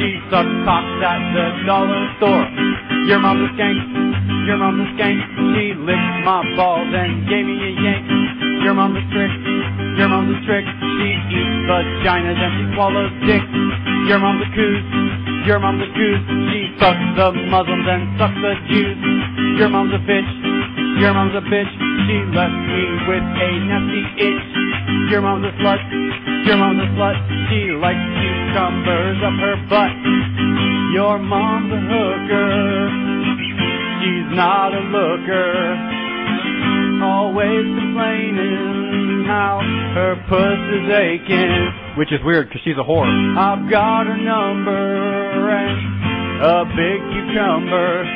She sucks cocks at the dollar store. Your mom's a skank. Your mom's a skank. She licked my balls and gave me a yank. Your mom's a trick. Your mom's a trick. She eats vaginas and she swallows dicks. Your mom's a coos. Your mom's a goose. She fucks the Muslims and sucks the Jews. Your mom's a bitch. Your mom's a bitch. She left me with a nasty itch. Your mom's a slut. Your mom's a slut. She likes cucumbers up her butt. Your mom's a hooker. She's not a looker. Always complaining how her puss is aching. Which is weird because she's a whore. I've got her number and a big cucumber.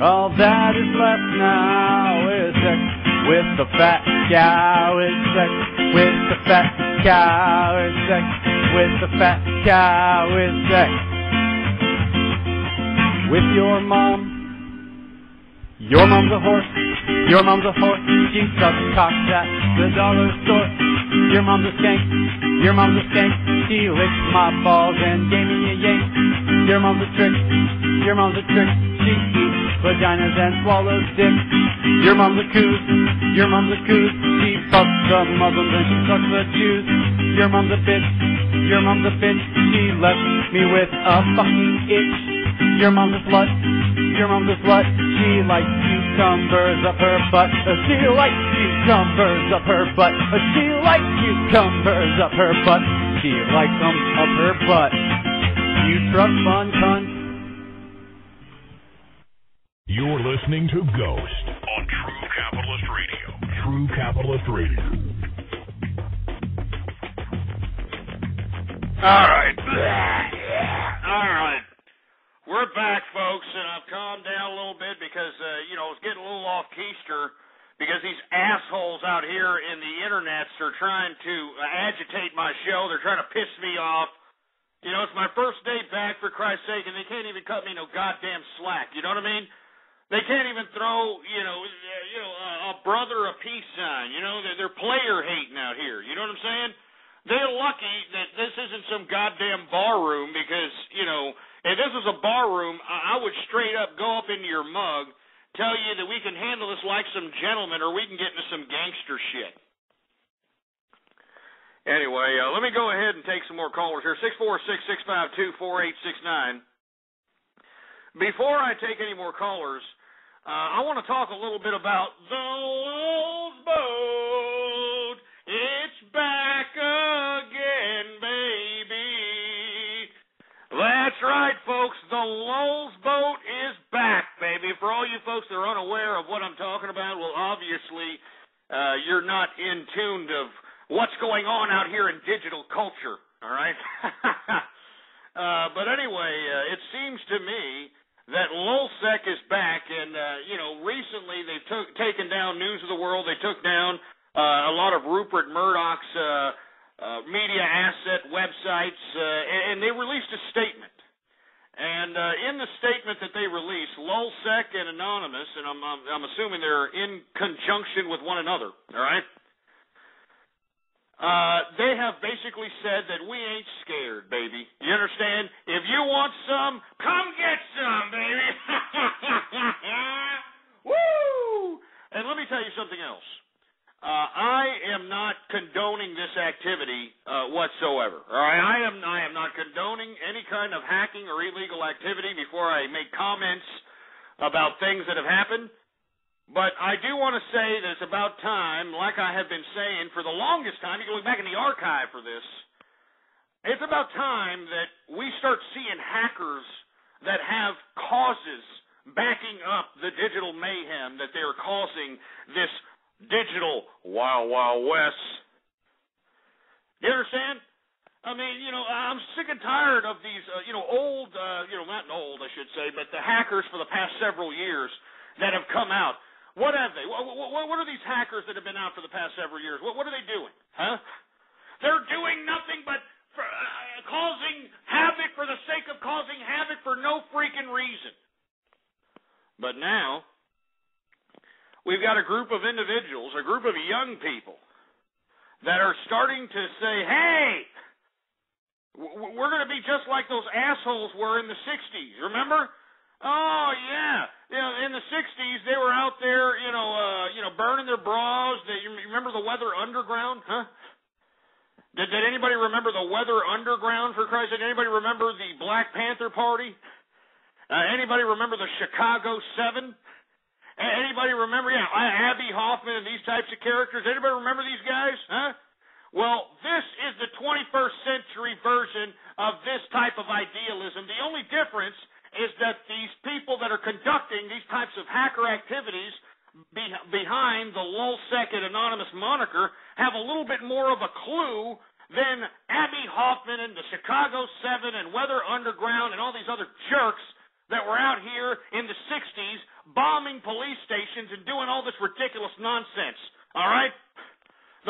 All that is left now is sex with the fat cow. Is sex with the fat cow. Is sex with the fat cow. Is sex with your mom. Your mom's a horse. Your mom's a horse. She sucks cocks at the dollar store. Your mom's a skank. Your mom's a skank. She licked my balls and gave me a yank. Your mom's a trick. Your mom's a trick. She eats vaginas and swallows dicks. Your mom's a coos. Your mom's a coos. She fucks the Muslims and she sucks the Jews. Your mom's a bitch. Your mom's a bitch. She left me with a fucking itch. Your mom's a slut. Your mom's a slut. She likes cucumbers up her butt. She likes cucumbers up her butt. She likes cucumbers up her butt. She likes them up her butt. You trust fun cunt. You're listening to Ghost on True Capitalist Radio. True Capitalist Radio. All right. All right. We're back, folks, and I've calmed down a little bit because, it's getting a little off-keister because these assholes out here in the internets are trying to agitate my show. They're trying to piss me off. You know, it's my first day back, for Christ's sake, and they can't even cut me no goddamn slack. You know what I mean? They can't even throw, a brother a peace sign. You know, they're player hating out here. You know what I'm saying? They're lucky that this isn't some goddamn bar room because, if this was a bar room, I would straight up go up into your mug, tell you that we can handle this like some gentlemen or we can get into some gangster shit. Anyway, let me go ahead and take some more callers here. 646-652-4869. Before I take any more callers, I want to talk a little bit about the Lulz boat. It's back again, baby. That's right, folks. The Lulz boat is back, baby. For all you folks that are unaware of what I'm talking about, well, obviously, you're not in tune of what's going on out here in digital culture, all right? But anyway, it seems to me that LulzSec is back, and, recently they've taken down News of the World. They took down a lot of Rupert Murdoch's media asset websites, and they released a statement. And in the statement that they released, LulzSec and Anonymous, and I'm assuming they're in conjunction with one another, all right? They have basically said that we ain't scared, baby. You understand? If you want some, come get some, baby. Woo! And let me tell you something else. I am not condoning this activity whatsoever. All right, I am not condoning any kind of hacking or illegal activity before I make comments about things that have happened. But I do want to say that it's about time, like I have been saying for the longest time, you can look back in the archive for this, it's about time that we start seeing hackers that have causes backing up the digital mayhem that they are causing this digital Wild Wild West. You understand? I mean, I'm sick and tired of these, old, not old, I should say, but the hackers for the past several years that have come out. What have they? What are these hackers that have been out for the past several years? What are they doing? Huh? They're doing nothing but causing havoc for the sake of causing havoc for no freaking reason. But now, we've got a group of individuals, a group of young people, that are starting to say, hey, We're going to be just like those assholes were in the 60s, remember? Oh, yeah. In the 60s, they were out there, burning their bras. You remember the Weather Underground, huh? Did anybody remember the Weather Underground, for Christ's sake? Anybody remember the Black Panther Party? Anybody remember the Chicago 7? Anybody remember, Abby Hoffman and these types of characters? Anybody remember these guys, huh? Well, this is the 21st century version of this type of idealism. The only difference is that these people that are conducting these types of hacker activities behind the LulzSec and Anonymous moniker have a little bit more of a clue than Abby Hoffman and the Chicago 7 and Weather Underground and all these other jerks that were out here in the 60s bombing police stations and doing all this ridiculous nonsense, all right?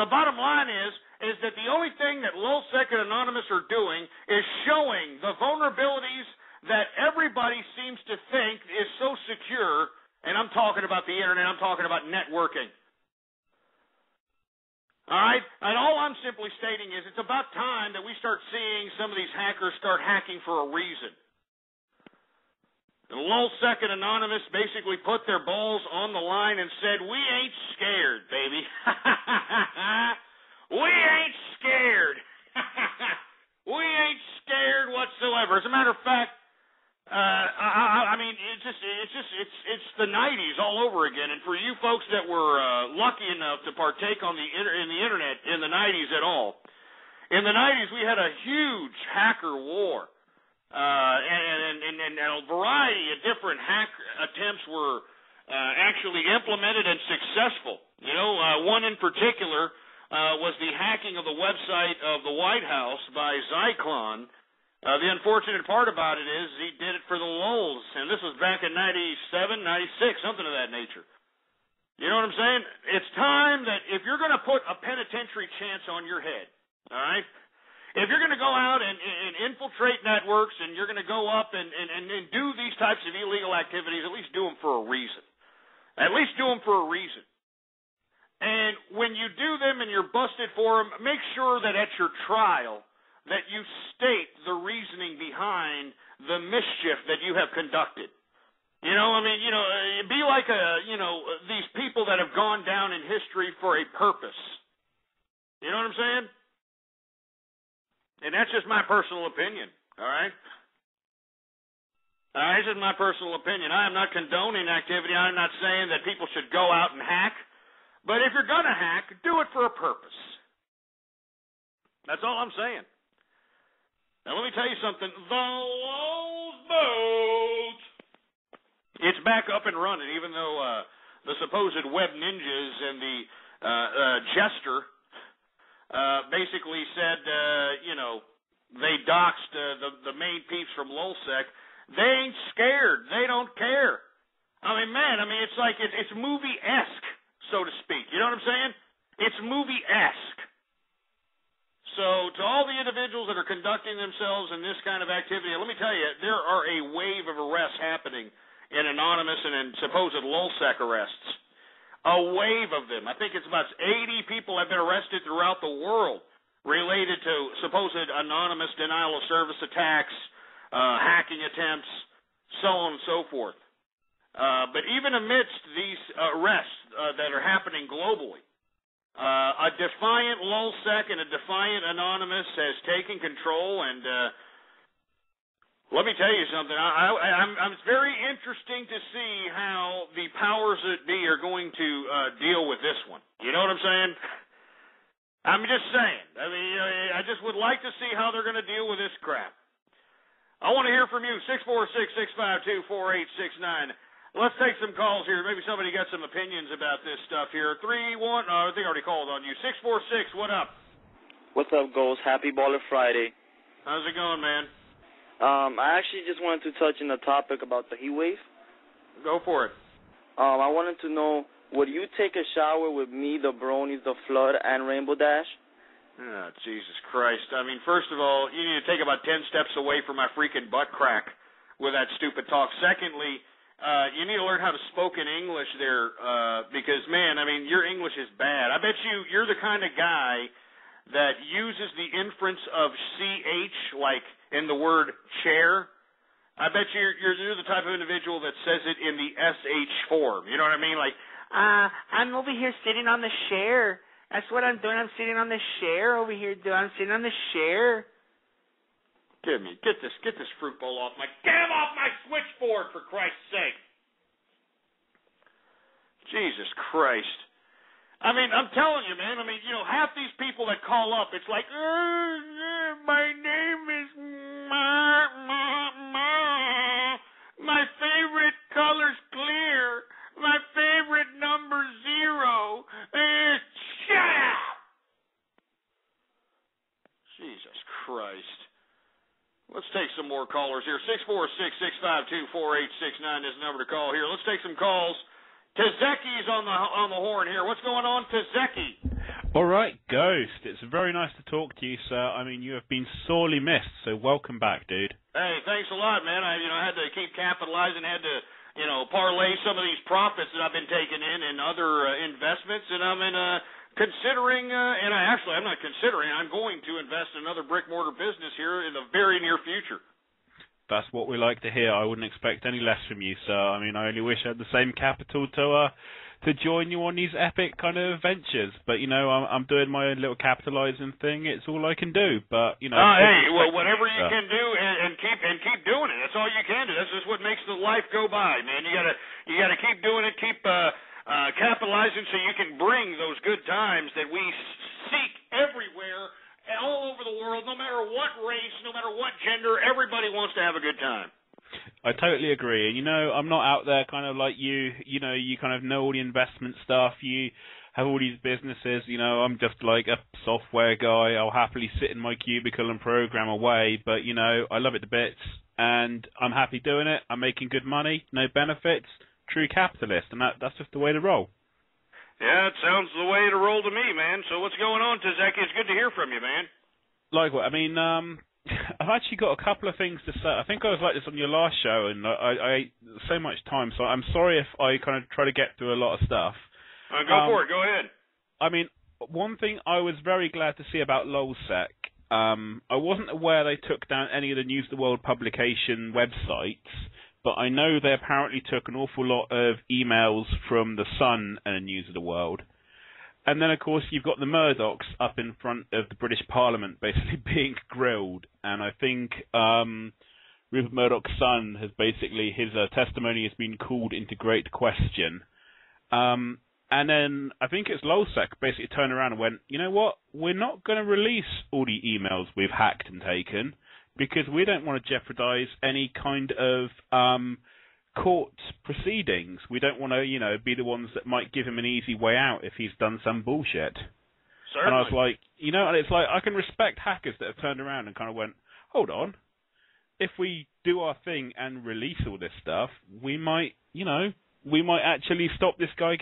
The bottom line is that the only thing that LulzSec and Anonymous are doing is showing the vulnerabilities that everybody seems to think is so secure, and I'm talking about the Internet, I'm talking about networking. All right? And all I'm simply stating is it's about time that we start seeing some of these hackers start hacking for a reason. And LulzSec and Anonymous basically put their balls on the line and said, we ain't scared, baby. We ain't scared. We ain't scared whatsoever. As a matter of fact, I mean, it's the 90s all over again. And for you folks that were lucky enough to partake in the Internet in the 90s at all, in the 90s we had a huge hacker war. And a variety of different hack attempts were actually implemented and successful. One in particular was the hacking of the website of the White House by Zyklon. The unfortunate part about it is he did it for the lulz, and this was back in 97, 96, something of that nature. You know what I'm saying? It's time that if you're going to put a penitentiary chance on your head, all right, if you're going to go out and infiltrate networks and you're going to go up and do these types of illegal activities, at least do them for a reason. At least do them for a reason. And when you do them and you're busted for them, make sure that at your trial that you state the reasoning behind the mischief that you have conducted. Be like these people that have gone down in history for a purpose. You know what I'm saying? And that's just my personal opinion, all right? This is my personal opinion. I am not condoning activity. I'm not saying that people should go out and hack. But if you're going to hack, do it for a purpose. That's all I'm saying. Now, let me tell you something. The Lulz boat, it's back up and running, even though the supposed web ninjas and the jester basically said, they doxed the main peeps from LulzSec. They ain't scared. They don't care. It's like it's movie-esque, so to speak. You know what I'm saying? It's movie-esque. So to all the individuals that are conducting themselves in this kind of activity, let me tell you, there are a wave of arrests happening in Anonymous and in supposed LulzSec arrests. A wave of them. I think it's about 80 people have been arrested throughout the world related to supposed anonymous denial of service attacks, hacking attempts, so on and so forth. But even amidst these arrests that are happening globally, a defiant LulzSec and a defiant Anonymous has taken control, and let me tell you something. It's very interesting to see how the powers that be are going to deal with this one. You know what I'm saying? I'm just saying. I just would like to see how they're going to deal with this crap. I want to hear from you, 646-652-4869. Let's take some calls here. Maybe somebody got some opinions about this stuff here. 3-1, I think I already called on you. 646, what up? What's up, Ghost? Happy Baller Friday. How's it going, man? I actually just wanted to touch on the topic about the Heatwave. Go for it. I wanted to know, would you take a shower with me, the Bronies, the Flood, and Rainbow Dash? Oh, Jesus Christ. First of all, you need to take about 10 steps away from my freaking butt crack with that stupid talk. Secondly, you need to learn how to speak in English there, because, man, your English is bad. I bet you're the kind of guy that uses the inference of CH, like in the word chair, I bet you're the type of individual that says it in the SH form. You know what I mean? Like, I'm over here sitting on the chair. That's what I'm doing. I'm sitting on the chair over here. I'm sitting on the chair. Get this fruit bowl off my switchboard, for Christ's sake. Jesus Christ. I mean, I'm telling you, man. I mean, you know, half these people that call up, it's like, my name is my favorite color's clear. My favorite number 0 is shut up. Jesus Christ. Let's take some more callers here. 646-652-4869 is the number to call here. Let's take some calls. Tzeki's on the horn here. What's going on, Tzeki? All right, Ghost. It's very nice to talk to you, sir. I mean, you have been sorely missed, so welcome back, dude. Hey, thanks a lot, man. I had to keep capitalizing, had to, parlay some of these profits that I've been taking in other investments, and I'm considering, I'm not considering, I'm going to invest in another brick mortar business here in the very near future. That's what we like to hear. I wouldn't expect any less from you, sir. I mean, I only wish I had the same capital to join you on these epic kind of ventures. But, I'm doing my own little capitalizing thing. It's all I can do. But, whatever you can do and keep doing it. That's all you can do. That's just what makes the life go by, man. You gotta keep doing it, keep capitalizing so you can bring those good times that we seek everywhere, all over the world, no matter what race, no matter what gender. Everybody wants to have a good time. I totally agree. And, I'm not out there kind of like you. You kind of know all the investment stuff. You have all these businesses. I'm just like a software guy. I'll happily sit in my cubicle and program away. But, I love it to bits. And I'm happy doing it. I'm making good money. No benefits. True capitalist. And that's just the way to roll. Yeah, it sounds the way to roll to me, man. So what's going on, Tzeki? It's good to hear from you, man. Like what? I mean, I've actually got a couple of things to say. I think I was like this on your last show, and I ate so much time, so I'm sorry if I kind of try to get through a lot of stuff. Go for it. Go ahead. I mean, one thing I was very glad to see about LulzSec, I wasn't aware they took down any of the News of the World publication websites, but I know they apparently took an awful lot of emails from The Sun and News of the World. And then, of course, you've got the Murdochs up in front of the British Parliament basically being grilled. And I think Rupert Murdoch's son has basically, his testimony has been called into great question. And then I think it's LulzSec basically turned around and went, you know what, we're not going to release all the emails we've hacked and taken because we don't want to jeopardize any kind of court proceedings. We don't want to, be the ones that might give him an easy way out if he's done some bullshit. Certainly. And I was like, and it's like, I can respect hackers that have turned around and kind of went, hold on, if we do our thing and release all this stuff, we might actually stop this guy getting